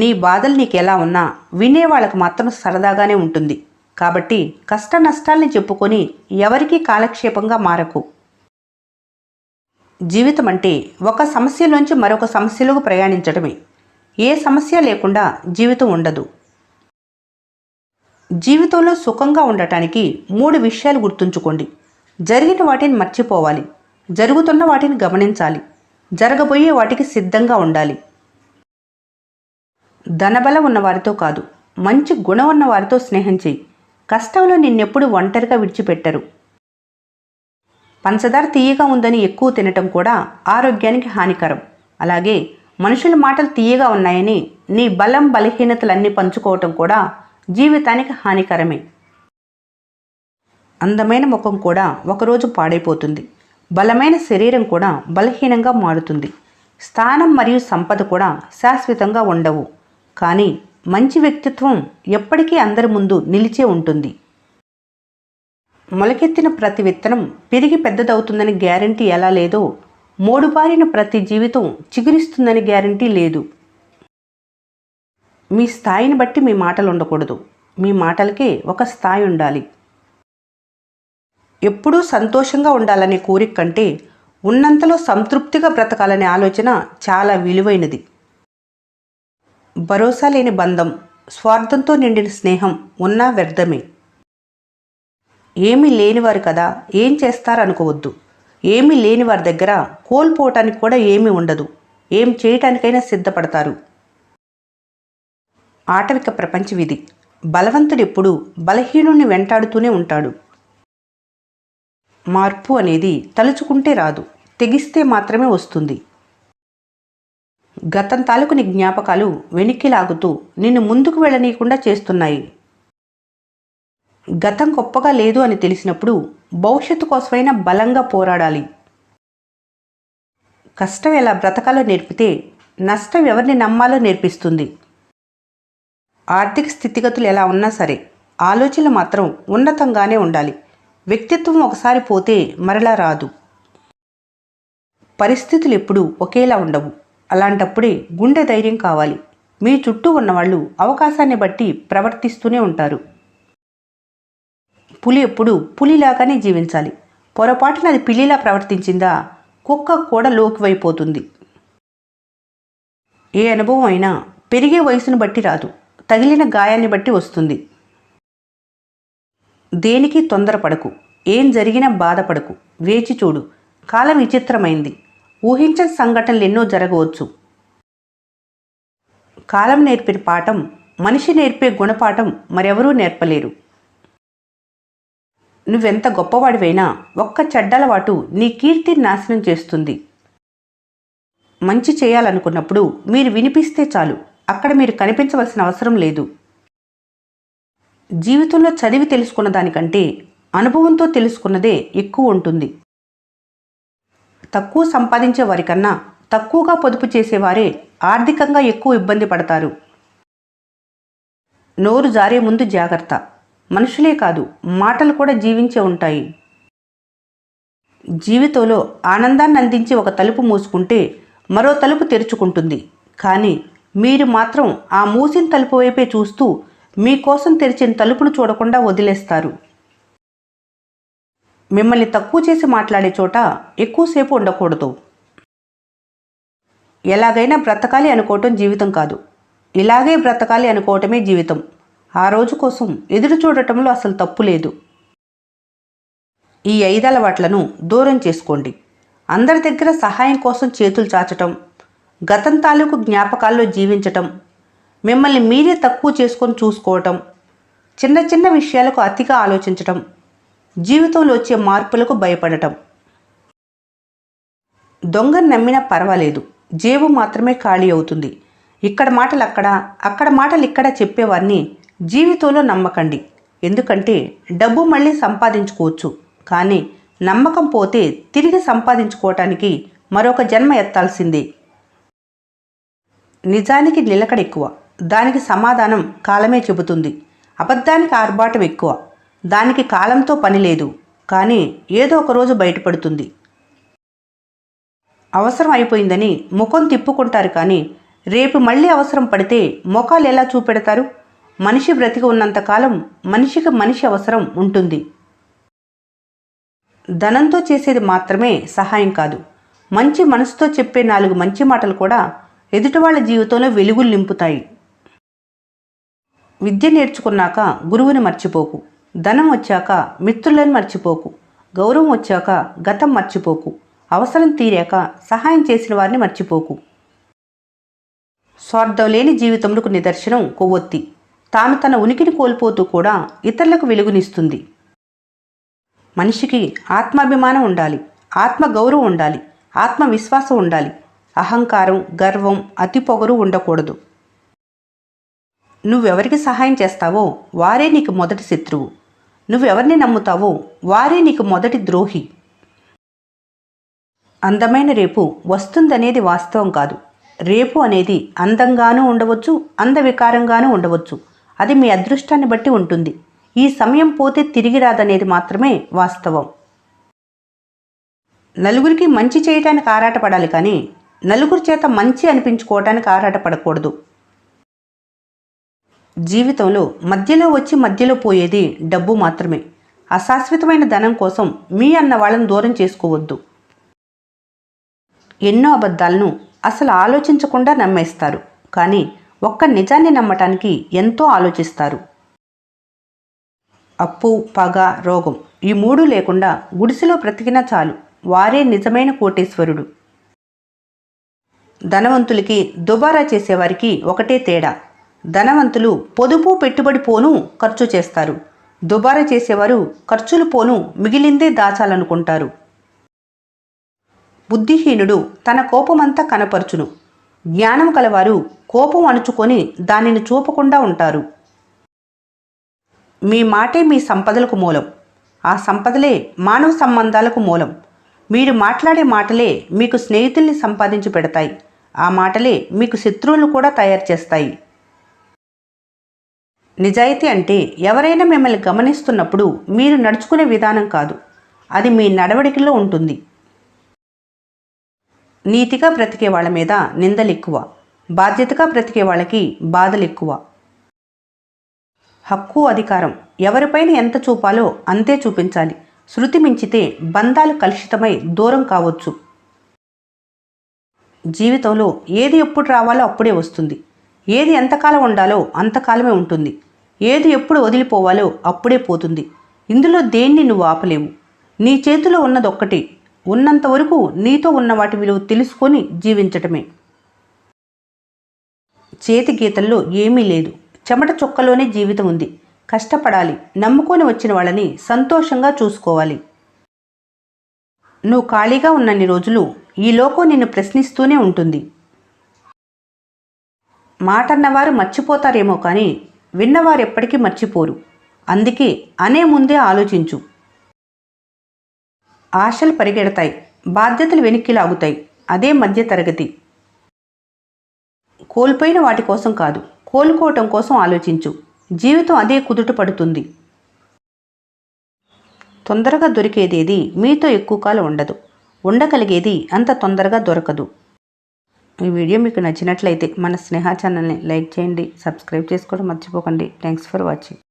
నీ బాధలు నీకెలా ఉన్నా వినేవాళ్ళకు మాత్రం సరదాగానే ఉంటుంది. కాబట్టి కష్ట నష్టాల్ని చెప్పుకొని ఎవరికీ కాలక్షేపంగా మారకు. జీవితం అంటే ఒక సమస్యలోంచి మరొక సమస్యలోకి ప్రయాణించడమే. ఏ సమస్య లేకుండా జీవితం ఉండదు. జీవితంలో సుఖంగా ఉండటానికి 3 విషయాలు గుర్తుంచుకోండి. జరిగిన వాటిని మర్చిపోవాలి, జరుగుతున్న వాటిని గమనించాలి, జరగబోయే వాటికి సిద్ధంగా ఉండాలి. ధనబలం ఉన్నవారితో కాదు, మంచి గుణం ఉన్న వారితో స్నేహం చెయ్యి. కష్టంలో నిన్నెప్పుడు ఒంటరిగా విడిచిపెట్టరు. పంచదార తీయగా ఉందని ఎక్కువ తినటం కూడా ఆరోగ్యానికి హానికరం. అలాగే మనుషుల మాటలు తీయగా ఉన్నాయని నీ బలం బలహీనతలన్నీ పంచుకోవటం కూడా జీవితానికి హానికరమే. అందమైన ముఖం కూడా ఒకరోజు పాడైపోతుంది. బలమైన శరీరం కూడా బలహీనంగా మారుతుంది. స్థానం మరియు సంపద కూడా శాశ్వతంగా ఉండవు. కానీ మంచి వ్యక్తిత్వం ఎప్పటికీ అందరి ముందు నిలిచే ఉంటుంది. మొలకెత్తిన ప్రతి విత్తనం పెరిగి పెద్దదవుతుందని గ్యారంటీ ఎలా లేదో, మోడుబారిన ప్రతి జీవితం చిగురిస్తుందని గ్యారంటీ లేదు. మీ స్థాయిని బట్టి మీ మాటలు ఉండకూడదు. మీ మాటలకే ఒక స్థాయి ఉండాలి. ఎప్పుడూ సంతోషంగా ఉండాలనే కోరిక కంటే ఉన్నంతలో సంతృప్తిగా బ్రతకాలనే ఆలోచన చాలా విలువైనది. భరోసా లేని బంధం, స్వార్థంతో నిండిన స్నేహం ఉన్నా వ్యర్థమే. ఏమీ లేనివారు కదా ఏం చేస్తారనుకోవద్దు. ఏమీ లేని వారి దగ్గర కోల్పోవటానికి కూడా ఏమీ ఉండదు. ఏం చేయటానికైనా సిద్ధపడతారు. ఆటవిక ప్రపంచ విధి. బలవంతుడెప్పుడు బలహీనుణ్ణి వెంటాడుతూనే ఉంటాడు. మార్పు అనేది తలుచుకుంటే రాదు, తెగిస్తే మాత్రమే వస్తుంది. గతం తాలూకు నీ జ్ఞాపకాలు వెనక్కి లాగుతూ నిన్ను ముందుకు వెళ్ళనీయకుండా చేస్తున్నాయి. గతం గొప్పగా లేదు అని తెలిసినప్పుడు భవిష్యత్తు కోసమైనా బలంగా పోరాడాలి. కష్టం ఎలా బ్రతకాలో నేర్పితే నష్టం ఎవరిని నమ్మాలో నేర్పిస్తుంది. ఆర్థిక స్థితిగతులు ఎలా ఉన్నా సరే ఆలోచనలు మాత్రం ఉన్నతంగానే ఉండాలి. వ్యక్తిత్వం ఒకసారి పోతే మరలా రాదు. పరిస్థితులు ఎప్పుడూ ఒకేలా ఉండవు. అలాంటప్పుడే గుండె ధైర్యం కావాలి. మీ చుట్టూ ఉన్నవాళ్ళు అవకాశాన్ని బట్టి ప్రవర్తిస్తూనే ఉంటారు. పులి ఎప్పుడు పులిలాగానే జీవించాలి. పొరపాటున అది పిల్లిలా ప్రవర్తించిందా కుక్క కూడా లోకివైపోతుంది. ఏ అనుభవం అయినా పెరిగే వయసును బట్టి రాదు, తగిలిన గాయాన్ని బట్టి వస్తుంది. దేనికి తొందరపడకు, ఏం జరిగినా బాధపడకు, వేచి చూడు. కాలం విచిత్రమైంది. ఊహించని సంఘటనలు ఎన్నో జరగవచ్చు. కాలం నేర్పిన పాఠం, మనిషి నేర్పే గుణపాఠం మరెవరూ నేర్పలేరు. నువ్వెంత గొప్పవాడివైనా ఒక్క చెడ్డలవాటు నీ కీర్తిని నాశనం చేస్తుంది. మంచి చేయాలనుకున్నప్పుడు మీరు వినిపిస్తే చాలు, అక్కడ మీరు కనిపించవలసిన అవసరం లేదు. జీవితంలో చదివి తెలుసుకున్న దానికంటే అనుభవంతో తెలుసుకున్నదే ఎక్కువ ఉంటుంది. తక్కువ సంపాదించే వారికన్నా తక్కువగా పొదుపు చేసేవారే ఆర్థికంగా ఎక్కువ ఇబ్బంది పడతారు. నోరు జారే ముందు జాగ్రత్త. మనుషులే కాదు, మాటలు కూడా జీవించే ఉంటాయి. జీవితంలో ఆనందాన్ని అందించి ఒక తలుపు మూసుకుంటే మరో తలుపు తెరుచుకుంటుంది. కానీ మీరు మాత్రం ఆ మూసిన తలుపు వైపే చూస్తూ మీకోసం తెరిచిన తలుపును చూడకుండా వదిలేస్తారు. మిమ్మల్ని తక్కువ చేసి మాట్లాడే చోట ఎక్కువసేపు ఉండకూడదు. ఎలాగైనా బ్రతకాలి అనుకోవటం జీవితం కాదు, ఇలాగే బ్రతకాలి అనుకోవటమే జీవితం. ఆ రోజు కోసం ఎదురు చూడటంలో అసలు తప్పు లేదు. ఈ 5 అలవాట్లను దూరం చేసుకోండి. అందరి దగ్గర సహాయం కోసం చేతులు చాచటం, గతం తాలూకు జ్ఞాపకాల్లో జీవించటం, మిమ్మల్ని మీరే తక్కువ చేసుకొని చూసుకోవటం, చిన్న చిన్న విషయాలకు అతిగా ఆలోచించటం, జీవితంలో వచ్చే మార్పులకు భయపడటం. దొంగను నమ్మినా పర్వాలేదు, జేబు మాత్రమే ఖాళీ అవుతుంది. ఇక్కడ మాటలు అక్కడ, అక్కడ మాటలు ఇక్కడ చెప్పేవారిని జీవితంలో నమ్మకండి. ఎందుకంటే డబ్బు మళ్ళీ సంపాదించుకోవచ్చు, కానీ నమ్మకం పోతే తిరిగి సంపాదించుకోవటానికి మరొక జన్మ ఎత్తాల్సిందే. నిజానికి నిలకడ ఎక్కువ, దానికి సమాధానం కాలమే చెబుతుంది. అబద్ధానికి ఆర్భాటం ఎక్కువ, దానికి కాలంతో పని లేదు, కానీ ఏదో ఒకరోజు బయటపడుతుంది. అవసరం అయిపోయిందని ముఖం తిప్పుకుంటారు, కానీ రేపు మళ్ళీ అవసరం పడితే మొఖాలు ఎలా చూపెడతారు? మనిషి బ్రతికి ఉన్నంతకాలం మనిషికి మనిషి అవసరం ఉంటుంది. ధనంతో చేసేది మాత్రమే సహాయం కాదు. మంచి మనసుతో చెప్పే 4 మంచి మాటలు కూడా ఎదుటివాళ్ల జీవితంలో వెలుగులు నింపుతాయి. విద్య నేర్చుకున్నాక గురువుని మర్చిపోకు. ధనం వచ్చాక మిత్రులను మర్చిపోకు. గౌరవం వచ్చాక గతం మర్చిపోకు. అవసరం తీరాక సహాయం చేసిన వారిని మర్చిపోకు. స్వార్థం లేని జీవితములకు నిదర్శనం కొవ్వొత్తి. తాను తన ఉనికిని కోల్పోతూ కూడా ఇతరులకు వెలుగునిస్తుంది. మనిషికి ఆత్మాభిమానం ఉండాలి, ఆత్మగౌరవం ఉండాలి, ఆత్మవిశ్వాసం ఉండాలి. అహంకారం, గర్వం, అతి పొగరు ఉండకూడదు. నువ్వెవరికి సహాయం చేస్తావో వారే నీకు మొదటి శత్రువు. నువ్వెవరిని నమ్ముతావో వారే నీకు మొదటి ద్రోహి. అందమైన రేపు వస్తుందనేది వాస్తవం కాదు. రేపు అనేది అందంగానూ ఉండవచ్చు, అందవికారంగానూ ఉండవచ్చు. అది మీ అదృష్టాన్ని బట్టి ఉంటుంది. ఈ సమయం పోతే తిరిగి రాదనేది మాత్రమే వాస్తవం. నలుగురికి మంచి చేయటానికి ఆరాటపడాలి కానీ నలుగురి చేత మంచి అనిపించుకోవటానికి ఆరాటపడకూడదు. జీవితంలో మధ్యలో వచ్చి మధ్యలో పోయేది డబ్బు మాత్రమే. అశాశ్వతమైన ధనం కోసం మీ అన్న వాళ్ళని దూరం చేసుకోవద్దు. ఎన్నో అబద్ధాలను అసలు ఆలోచించకుండా నమ్మేస్తారు, కానీ ఒక్క నిజాన్ని నమ్మటానికి ఎంతో ఆలోచిస్తారు. అప్పు, పగ, రోగం ఈ 3 లేకుండా గుడిసెలో బ్రతికినా చాలు, వారే నిజమైన కోటీశ్వరుడు. ధనవంతులకి దుబారా చేసేవారికి ఒకటే తేడా. ధనవంతులు పొదుపు పెట్టుబడి పోను ఖర్చు చేస్తారు. దుబారా చేసేవారు ఖర్చులు పోను మిగిలిందే దాచాలనుకుంటారు. బుద్ధిహీనుడు తన కోపమంతా కనపరుచును. జ్ఞానం కలవారు కోపం అణుచుకొని దానిని చూపకుండా ఉంటారు. మీ మాటే మీ సంపదలకు మూలం. ఆ సంపదలే మానవ సంబంధాలకు మూలం. మీరు మాట్లాడే మాటలే మీకు స్నేహితుల్ని సంపాదించి పెడతాయి. ఆ మాటలే మీకు శత్రువులను కూడా తయారు చేస్తాయి. నిజాయితీ అంటే ఎవరైనా మిమ్మల్ని గమనిస్తున్నప్పుడు మీరు నడుచుకునే విధానం కాదు, అది మీ నడవడికలో ఉంటుంది. నీతిగా బ్రతికే వాళ్ళ మీద నిందలు ఎక్కువ, బాధ్యతగా బ్రతికే వాళ్ళకి బాధలు ఎక్కువ. హక్కు, అధికారం ఎవరిపైన ఎంత చూపాలో అంతే చూపించాలి. శృతి మించితే బంధాలు కలుషితమై దూరం కావచ్చు. జీవితంలో ఏది ఎప్పుడు రావాలో అప్పుడే వస్తుంది. ఏది ఎంతకాలం ఉండాలో అంతకాలమే ఉంటుంది. ఏది ఎప్పుడు వదిలిపోవాలో అప్పుడే పోతుంది. ఇందులో దేన్ని నువ్వు ఆపలేవు. నీ చేతిలో ఉన్నదొక్కటి. ఉన్నంతవరకు నీతో ఉన్న వాటి విలువ తెలుసుకొని జీవించటమే. చేతి గీతల్లో ఏమీ లేదు. చెమట చొక్కలోనే జీవితం ఉంది. కష్టపడాలి. నమ్ముకొని వచ్చిన వాళ్ళని సంతోషంగా చూసుకోవాలి. నువ్వు ఖాళీగా ఉన్నన్ని రోజులు ఈ లోకం నిన్ను ప్రశ్నిస్తూనే ఉంటుంది. మాటన్నవారు మర్చిపోతారేమో కానీ విన్నవారు ఎప్పటికీ మర్చిపోరు. అందుకే అనే ముందే ఆలోచించు. ఆశలు పరిగెడతాయి, బాధ్యతలు వెనక్కి లాగుతాయి. అదే మధ్య తరగతి. కోల్పోయిన వాటి కోసం కాదు, కోలుకోవటం కోసం ఆలోచించు. జీవితం అదే కుదుట పడుతుంది. తొందరగా దొరికేదేది మీతో ఎక్కువ కాలం ఉండదు. ఉండగలిగేది అంత తొందరగా దొరకదు. ఈ వీడియో మీకు నచ్చినట్లయితే మన స్నేహ ఛానల్ని లైక్ చేయండి, సబ్స్క్రైబ్ చేసుకోవడం మర్చిపోకండి. Thanks for watching.